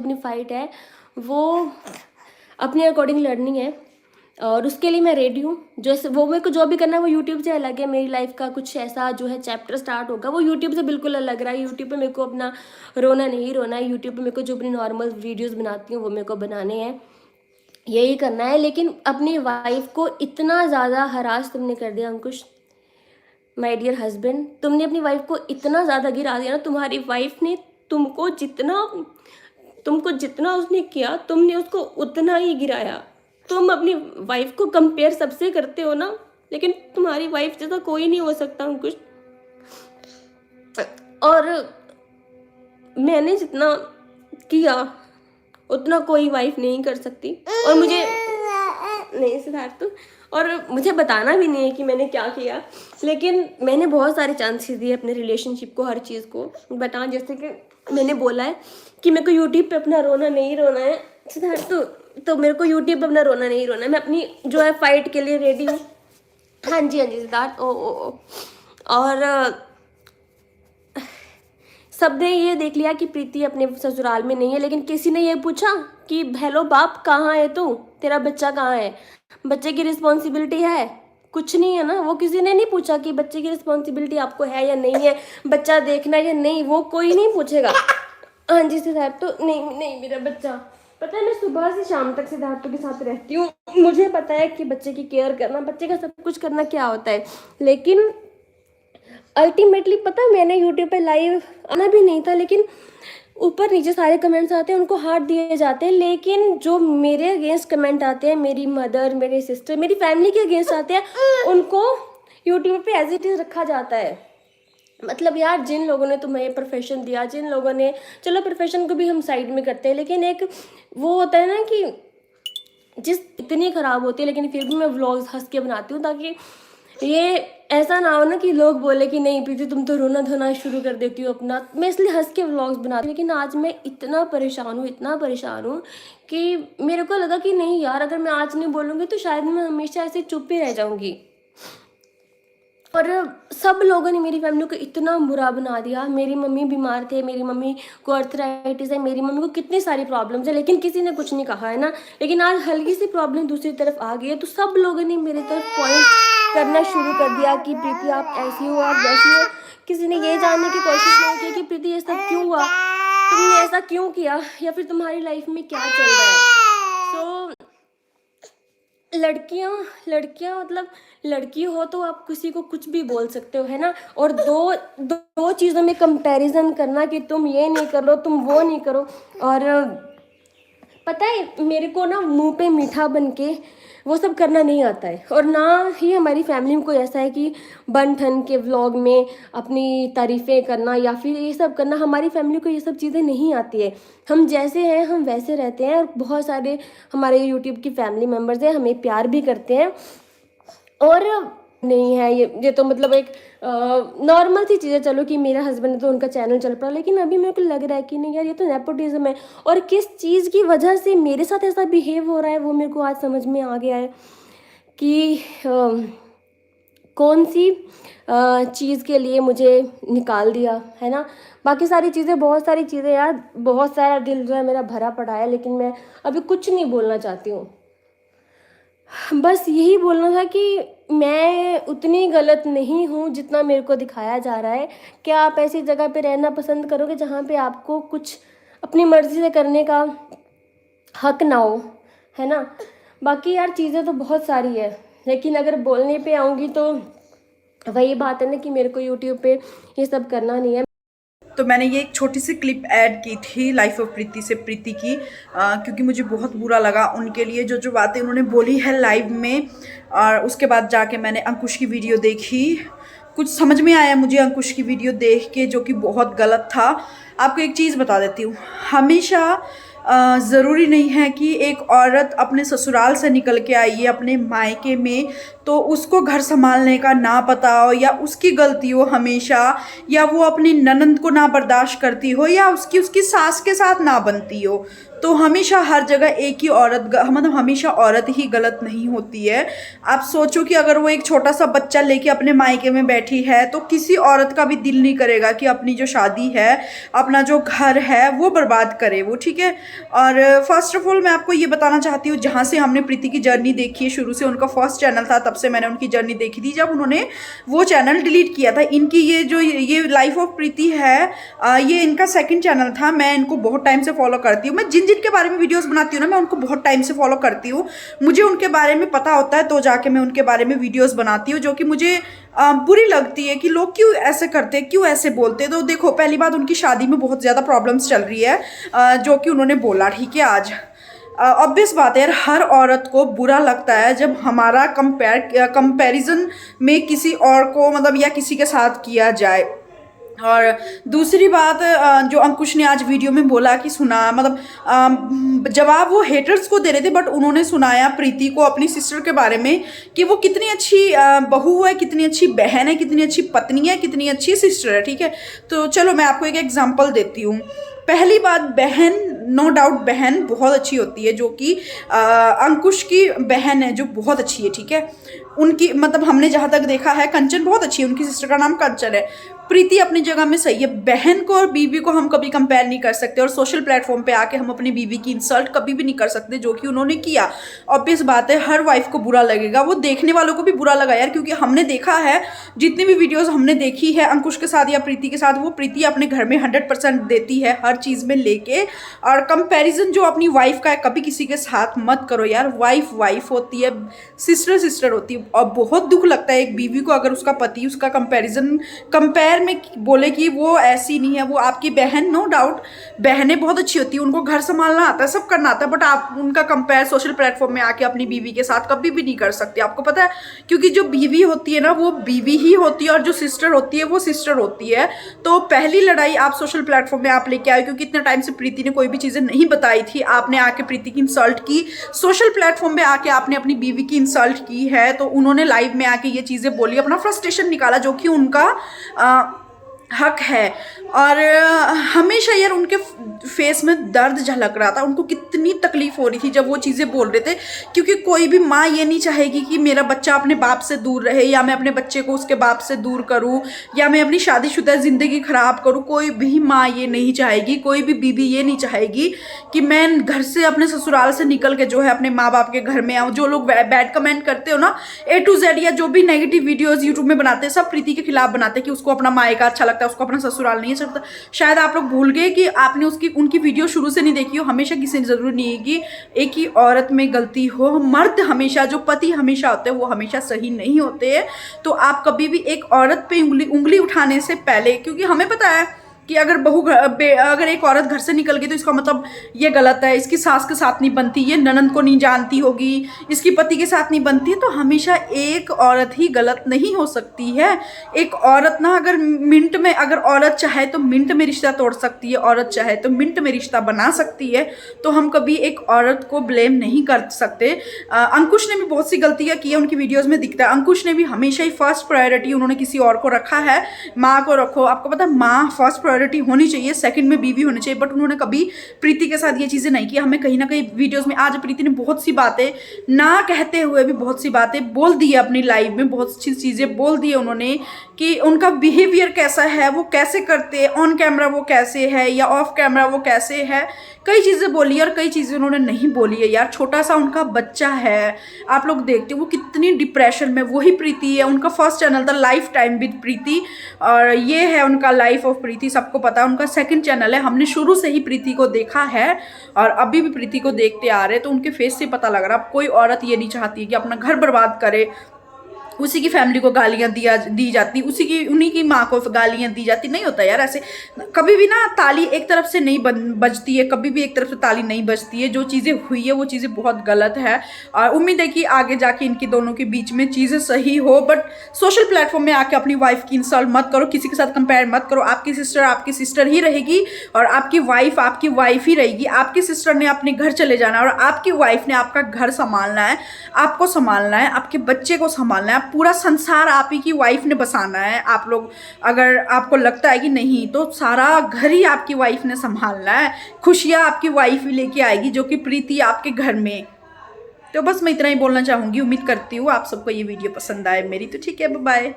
अपनी फ़ाइट है वो अपने अकॉर्डिंग लड़नी है, और उसके लिए मैं रेडी हूँ। जैसे वो मेरे को जो भी करना है वो यूट्यूब से अलग है। मेरी लाइफ का कुछ ऐसा जो है चैप्टर स्टार्ट होगा वो यूट्यूब से बिल्कुल अलग रहा है। यूट्यूब पे मेरे को अपना रोना नहीं रोना है। यूट्यूब पे मेरे को जो अपनी नॉर्मल वीडियोस बनाती हूँ वो मेरे को बनाने हैं, यही करना है। लेकिन अपनी वाइफ को इतना ज़्यादा हरास तुमने कर दिया अंकुश, माय डियर हस्बैंड, तुमने अपनी वाइफ को इतना ज़्यादा गिरा दिया ना। तुम्हारी वाइफ ने तुमको जितना उसने किया तुमने उसको उतना ही गिराया। तुम अपनी वाइफ को कंपेयर सबसे करते हो ना, लेकिन तुम्हारी वाइफ जैसा कोई नहीं हो सकता अंकुश। और मैंने जितना किया उतना कोई वाइफ नहीं कर सकती। और मुझे नहीं सिद्धार्थ, और मुझे बताना भी नहीं है कि मैंने क्या किया, लेकिन मैंने बहुत सारे चांसेस दिए अपने रिलेशनशिप को, हर चीज़ को। बता, जैसे कि मैंने बोला है कि मेरे को यूट्यूब पे अपना रोना नहीं रोना है सिद्धार्थ, तो मेरे को यूट्यूब पे अपना रोना नहीं रोना है। मैं अपनी जो है फाइट के लिए रेडी हूँ। हाँ जी सिद्धार्थ। ओ। और सबने ये देख लिया कि प्रीति अपने ससुराल में नहीं है, लेकिन किसी ने ये पूछा कि हेलो बाप कहाँ है तू, तेरा बच्चा कहाँ है? बच्चे की रिस्पॉन्सिबिलिटी है? कुछ नहीं है ना। वो किसी ने नहीं पूछा कि बच्चे की रिस्पॉन्सिबिलिटी आपको है या नहीं है, बच्चा देखना या नहीं, वो कोई नहीं पूछेगा। हाँ जी सिद्धार्थ, तो नहीं मेरा बच्चा, पता है मैं सुबह से शाम तक सिद्धार्थ के साथ रहती हूँ। मुझे पता है कि बच्चे की केयर करना, बच्चे का सब कुछ करना क्या होता है। लेकिन अल्टीमेटली पता है मैंने यूट्यूब पे लाइव आना भी नहीं था, लेकिन ऊपर नीचे सारे कमेंट्स आते हैं, उनको हार्ट दिए जाते हैं। लेकिन जो मेरे अगेंस्ट कमेंट आते हैं, मेरी मदर, मेरे सिस्टर, मेरी फैमिली के अगेंस्ट आते हैं, उनको यूट्यूब पे एज इट इज़ रखा जाता है। मतलब यार, जिन लोगों ने तुम्हें ये प्रोफेशन दिया, जिन लोगों ने, चलो प्रोफेशन को भी हम साइड में करते हैं, लेकिन एक वो होता है ना कि जिस इतनी ख़राब होती है, लेकिन फिर भी मैं व्लॉग्स हंस के बनाती हूँ, ताकि ये ऐसा ना हो ना कि लोग बोले कि नहीं प्रीति तुम तो रोना धोना शुरू कर देती हो अपना। मैं इसलिए हंस के व्लॉग्स बनाती हूँ। लेकिन आज मैं इतना परेशान हूँ कि मेरे को लगा कि नहीं यार, अगर मैं आज नहीं बोलूँगी तो शायद मैं हमेशा ऐसे चुप ही रह जाऊँगी। और सब लोगों ने मेरी फैमिली को इतना बुरा बना दिया। मेरी मम्मी बीमार थे, मेरी मम्मी को अर्थराइटिस है, मेरी मम्मी को कितनी सारी प्रॉब्लम्स है, लेकिन किसी ने कुछ नहीं कहा है ना। लेकिन आज हल्की सी प्रॉब्लम दूसरी तरफ आ गई है, तो सब लोगों ने मेरी तरफ पॉइंट करना शुरू कर दिया कि प्रीति आप ऐसी हो, आप वैसी हो। किसी ने ये जानने की कोशिश नहीं की कि प्रीति ये सब क्यों हुआ, तुमने ऐसा क्यों किया, या फिर तुम्हारी लाइफ में क्या चल रहा है। सो लड़कियां मतलब लड़की हो तो आप किसी को कुछ भी बोल सकते हो, है ना। और दो चीज़ों में कंपैरिजन करना कि तुम ये नहीं करो, तुम वो नहीं करो। और पता है मेरे को ना मुंह पे मीठा बन के वो सब करना नहीं आता है। और ना ही हमारी फैमिली में कोई ऐसा है कि बन ठन के व्लॉग में अपनी तारीफ़ें करना या फिर ये सब करना। हमारी फैमिली को ये सब चीज़ें नहीं आती है। हम जैसे हैं हम वैसे रहते हैं। और बहुत सारे हमारे यूट्यूब की फैमिली मेम्बर्स हैं, हमें प्यार भी करते हैं। और नहीं है ये तो मतलब एक नॉर्मल सी चीज़ है। चलो कि मेरा हस्बैंड है तो उनका चैनल चल पड़ा, लेकिन अभी मेरे को लग रहा है कि नहीं यार, ये तो नेपोटिज्म है। और किस चीज़ की वजह से मेरे साथ ऐसा बिहेव हो रहा है वो मेरे को आज समझ में आ गया है कि कौन सी चीज़ के लिए मुझे निकाल दिया, है ना। बाकी सारी चीज़ें, बहुत सारी चीज़ें यार, बहुत सारा दिल जो है मेरा भरा पड़ा है, लेकिन मैं अभी कुछ नहीं बोलना चाहती हूँ। बस यही बोलना था कि मैं उतनी गलत नहीं हूँ जितना मेरे को दिखाया जा रहा है। क्या आप ऐसी जगह पे रहना पसंद करोगे जहाँ पे आपको कुछ अपनी मर्ज़ी से करने का हक ना हो, है ना। बाकी यार चीज़ें तो बहुत सारी है, लेकिन अगर बोलने पे आऊँगी तो वही बात है ना कि मेरे को यूट्यूब पे ये सब करना नहीं है। तो मैंने ये एक छोटी सी क्लिप ऐड की थी लाइफ ऑफ प्रीति से, प्रीति की, क्योंकि मुझे बहुत बुरा लगा उनके लिए जो बातें उन्होंने बोली है लाइव में। और उसके बाद जाके मैंने अंकुश की वीडियो देखी, कुछ समझ में आया मुझे अंकुश की वीडियो देख के, जो कि बहुत गलत था। आपको एक चीज़ बता देती हूँ, हमेशा ज़रूरी नहीं है कि एक औरत अपने ससुराल से निकल के आई है अपने मायके में तो उसको घर संभालने का ना पता हो, या उसकी गलती हो हमेशा, या वो अपनी ननंद को ना बर्दाश्त करती हो, या उसकी सास के साथ ना बनती हो। तो हमेशा हर जगह एक ही औरत, मतलब हमेशा औरत ही गलत नहीं होती है। आप सोचो कि अगर वो एक छोटा सा बच्चा लेके अपने मायके में बैठी है तो किसी औरत का भी दिल नहीं करेगा कि अपनी जो शादी है, अपना जो घर है वो बर्बाद करे वो, ठीक है। और फर्स्ट ऑफ ऑल मैं आपको ये बताना चाहती हूँ, जहाँ से हमने प्रीति की जर्नी देखी है शुरू से, उनका फर्स्ट चैनल था, तब से मैंने उनकी जर्नी देखी थी। जब उन्होंने वो चैनल डिलीट किया था, इनकी ये लाइफ ऑफ प्रीति है, ये इनका सेकंड चैनल था। मैं इनको बहुत टाइम से फॉलो करती हूँ। मैं जिन के बारे में वीडियोस बनाती हूँ ना, मैं उनको बहुत टाइम से फॉलो करती हूँ। मुझे उनके बारे में पता होता है तो जाके मैं उनके बारे में वीडियोस बनाती हूँ, जो कि मुझे बुरी लगती है कि लोग क्यों ऐसे करते, क्यों ऐसे बोलते। तो देखो, पहली बात, उनकी शादी में बहुत ज़्यादा प्रॉब्लम्स चल रही है, जो कि उन्होंने बोला, ठीक है। आज ऑब्वियस बात है यार, हर औरत को बुरा लगता है जब हमारा कंपैरिजन में किसी और को, मतलब या किसी के साथ किया जाए। और दूसरी बात, जो अंकुश ने आज वीडियो में बोला कि सुना, मतलब जवाब वो हेटर्स को दे रहे थे, बट उन्होंने सुनाया प्रीति को अपनी सिस्टर के बारे में कि वो कितनी अच्छी बहू है, कितनी अच्छी बहन है, कितनी अच्छी पत्नी है, कितनी अच्छी सिस्टर है, ठीक है। तो चलो मैं आपको एक एग्जांपल देती हूँ। पहली बात, बहन, नो डाउट बहन बहुत अच्छी होती है, जो कि अंकुश की बहन है जो बहुत अच्छी है, ठीक है। उनकी, मतलब हमने जहाँ तक देखा है, कंचन बहुत अच्छी है, उनकी सिस्टर का नाम कंचन है। प्रीति अपनी जगह में सही है। बहन को और बीवी को हम कभी कंपेयर नहीं कर सकते, और सोशल प्लेटफॉर्म पे आके हम अपनी बीवी की इंसल्ट कभी भी नहीं कर सकते, जो कि उन्होंने किया। ऑब्वियस बात है, हर वाइफ को बुरा लगेगा, वो देखने वालों को भी बुरा लगा यार, क्योंकि हमने देखा है, जितनी भी वीडियोस हमने देखी है अंकुश के साथ या प्रीति के साथ, वो प्रीति अपने घर में 100% देती है हर चीज़ में लेके। और कंपैरिजन जो अपनी वाइफ का है, कभी किसी के साथ मत करो यार। वाइफ वाइफ होती है, सिस्टर सिस्टर होती है। और बहुत दुख लगता है एक बीवी को अगर उसका पति उसका कंपेयर में बोले कि वो ऐसी नहीं है, वो आपकी बहन। नो डाउट बहनें बहुत अच्छी होती है, उनको घर संभालना आता है, सब करना आता है, बट आप उनका कंपेयर सोशल प्लेटफॉर्म में आके अपनी बीवी के साथ कभी भी नहीं कर सकते। आपको पता है, क्योंकि जो बीवी होती है ना, वो बीवी ही होती है, और जो सिस्टर होती है वो सिस्टर होती है। तो पहली लड़ाई आप सोशल प्लेटफॉर्म में आप लेके आए, क्योंकि इतने टाइम से प्रीति ने कोई भी चीज़ें नहीं बताई थी, आपने आके प्रीति की इंसल्ट की, सोशल प्लेटफॉर्म में आके आपने अपनी बीवी की इंसल्ट की है। तो उन्होंने लाइव में आके ये चीज़ें बोली, अपना फ्रस्ट्रेशन निकाला, जो कि उनका हक है। और हमेशा यार उनके फेस में दर्द झलक रहा था, उनको कितनी तकलीफ हो रही थी जब वो चीज़ें बोल रहे थे, क्योंकि कोई भी माँ ये नहीं चाहेगी कि मेरा बच्चा अपने बाप से दूर रहे, या मैं अपने बच्चे को उसके बाप से दूर करूँ, या मैं अपनी शादीशुदा ज़िंदगी ख़राब करूँ। कोई भी माँ ये नहीं चाहेगी, कोई भी बीवी ये नहीं चाहेगी कि मैं घर से, अपने ससुराल से निकल के जो है अपने माँ बाप के घर में आऊँ। जो लोग बैड कमेंट करते हो ना, A to Z, या जो भी नेगेटिव वीडियोज़ यूट्यूब में बनाते हैं, सब प्रीति के खिलाफ बनाते हैं कि उसको अपना मायका अच्छा लगता है, उसको अपना ससुराल नहीं अच्छा लगता। शायद आप लोग भूल गए कि आपने उनकी वीडियो शुरू से नहीं देखी हो। हमेशा किसी जरूरी नहीं है कि एक ही औरत में गलती हो। मर्द हमेशा, जो पति हमेशा होते हैं, वो हमेशा सही नहीं होते हैं। तो आप कभी भी एक औरत पे उंगली उठाने से पहले, क्योंकि हमें पता है कि अगर एक औरत घर से निकल गई तो इसका मतलब ये गलत है, इसकी सास के साथ नहीं बनती, ये ननंद को नहीं जानती होगी, इसकी पति के साथ नहीं बनती है। तो हमेशा एक औरत ही गलत नहीं हो सकती है। एक औरत ना, अगर औरत चाहे तो मिनट में रिश्ता तोड़ सकती है, औरत चाहे तो मिनट में रिश्ता बना सकती है। तो हम कभी एक औरत को ब्लेम नहीं कर सकते। अंकुश ने भी बहुत सी गलतियाँ की है, उनकी वीडियोज में दिखता है। अंकुश ने भी हमेशा ही फर्स्ट प्रायोरिटी उन्होंने किसी और को रखा है। माँ को रखो, आपको पता है माँ फर्स्ट प्रायोरिटी होनी चाहिए, सेकंड में बीवी होनी चाहिए, बट उन्होंने कभी प्रीति के साथ ये चीज़ें नहीं की। हमें कहीं ना कहीं वीडियोस में आज प्रीति ने बहुत सी बातें ना कहते हुए भी बहुत सी बातें बोल दी है अपनी लाइव में, बहुत अच्छी चीज़ें बोल दी है उन्होंने कि उनका बिहेवियर कैसा है, वो कैसे करते हैं, ऑन कैमरा वो कैसे है या ऑफ कैमरा वो कैसे है। कई चीज़ें बोली और कई चीज़ें उन्होंने नहीं बोली है यार। छोटा सा उनका बच्चा है, आप लोग देखते हो वो कितनी डिप्रेशन में, वही प्रीति है। उनका फर्स्ट चैनल था लाइफ टाइम विद प्रीति, और ये है उनका लाइफ ऑफ प्रीति, सबको पता है। उनका सेकंड चैनल है, हमने शुरू से ही प्रीति को देखा है और अभी भी प्रीति को देखते आ रहे हैं, तो उनके फेस से पता लग रहा है। कोई औरत ये नहीं चाहती कि अपना घर बर्बाद करे, उसी की फैमिली को गालियाँ दी जाती, उन्हीं की माँ को गालियाँ दी जाती। नहीं होता यार ऐसे, कभी भी ना ताली एक तरफ से नहीं बजती है, कभी भी एक तरफ से ताली नहीं बजती है। जो चीज़ें हुई है वो चीज़ें बहुत गलत है, और उम्मीद है कि आगे जाके इनकी दोनों के बीच में चीज़ें सही हो। बट सोशल प्लेटफॉर्म में आके अपनी वाइफ की इंसल्ट मत करो, किसी के साथ कंपेयर मत करो। आपकी सिस्टर ही रहेगी, और आपकी वाइफ ही रहेगी। आपकी सिस्टर ने अपने घर चले जाना, और आपकी वाइफ ने आपका घर संभालना है, आपको संभालना है, आपके बच्चे को संभालना है। पूरा संसार आप ही की वाइफ ने बसाना है। आप लोग, अगर आपको लगता है कि नहीं, तो सारा घर ही आपकी वाइफ ने संभालना है। खुशियाँ आपकी वाइफ ही लेके आएगी, जो कि प्रीति आपके घर में। तो बस मैं इतना ही बोलना चाहूँगी। उम्मीद करती हूँ आप सबको ये वीडियो पसंद आए मेरी। तो ठीक है, बाय बाय।